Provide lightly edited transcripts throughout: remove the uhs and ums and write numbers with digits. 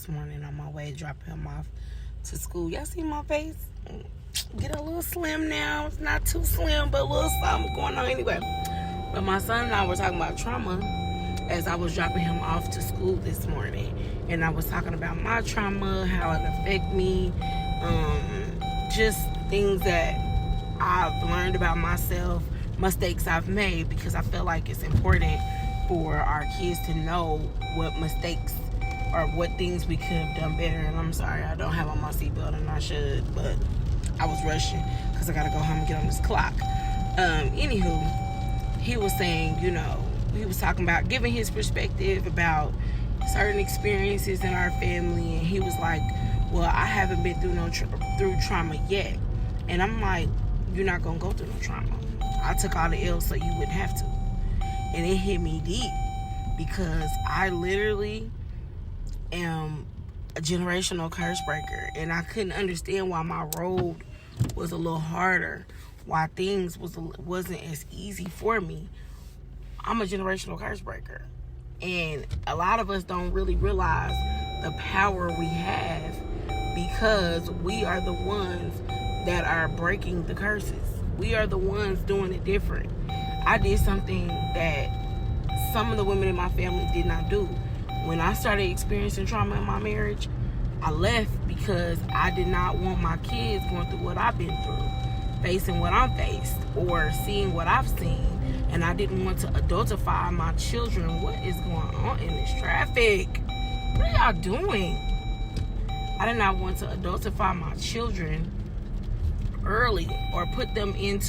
this morning on my way, dropping him off to school. Y'all see my face? Get a little slim now. It's not too slim, but a little something going on anyway. But my son and I were talking about trauma as I was dropping him off to school this morning. And I was talking about my trauma, how it affected me, just things that I've learned about myself, mistakes I've made, because I feel like it's important for our kids to know what mistakes or what things we could have done better. And I'm sorry, I don't have on my seatbelt, and I should, but I was rushing because I gotta go home and get on this clock. Anywho, he was saying, he was talking about giving his perspective about certain experiences in our family, and he was like, well, I haven't been through trauma yet. And I'm like, you're not gonna go through no trauma. I took all the L's so you wouldn't have to. And it hit me deep because I literally am a generational curse breaker, and I couldn't understand why my road was a little harder, why things wasn't as easy for me. I'm a generational curse breaker, and a lot of us don't really realize the power we have because we are the ones that are breaking the curses. We are the ones doing it different. I did something that some of the women in my family did not do. When I started experiencing trauma in my marriage, I left because I did not want my kids going through what I've been through, facing what I'm faced, or seeing what I've seen. And I didn't want to adultify my children. What is going on in this traffic? What are y'all doing? I did not want to adultify my children early or put them in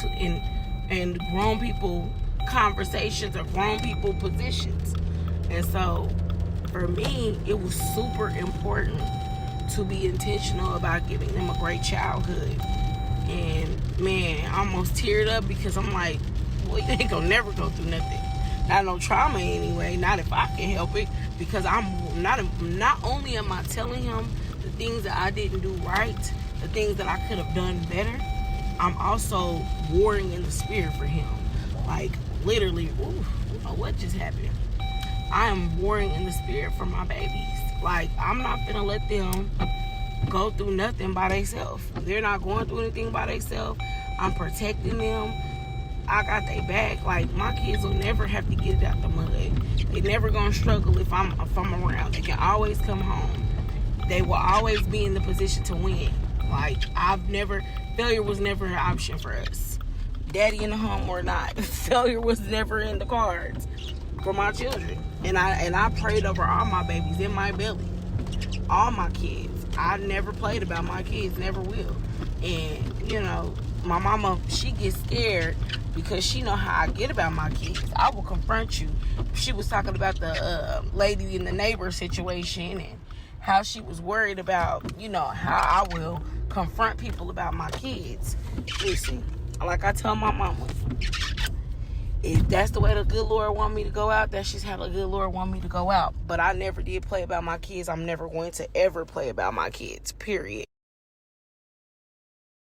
grown people conversations or grown people positions. And so for me, it was super important to be intentional about giving them a great childhood. And man, I almost teared up because I'm like, well, you ain't gonna never go through nothing. Not no trauma anyway, not if I can help it, because I'm not only am I telling him the things that I didn't do right, the things that I could have done better, I'm also warring in the spirit for him. Like, literally, what just happened? I am warring in the spirit for my babies. Like, I'm not gonna let them go through nothing by themselves. They're not going through anything by themselves. I'm protecting them. I got their back. Like, my kids will never have to get out the mud. They never gonna struggle if I'm around. They can always come home. They will always be in the position to win. Like, failure was never an option for us. Daddy in the home or not, failure was never in the cards for my children. And I prayed over all my babies in my belly, all my kids. I never played about my kids, never will. And my mama, she gets scared because she know how I get about my kids. I will confront you. She was talking about the lady in the neighbor situation and how she was worried about, how I will confront people about my kids. Listen, like I tell my mama, if that's the way the good Lord want me to go out, that's just how the good Lord want me to go out. But I never did play about my kids. I'm never going to ever play about my kids, period.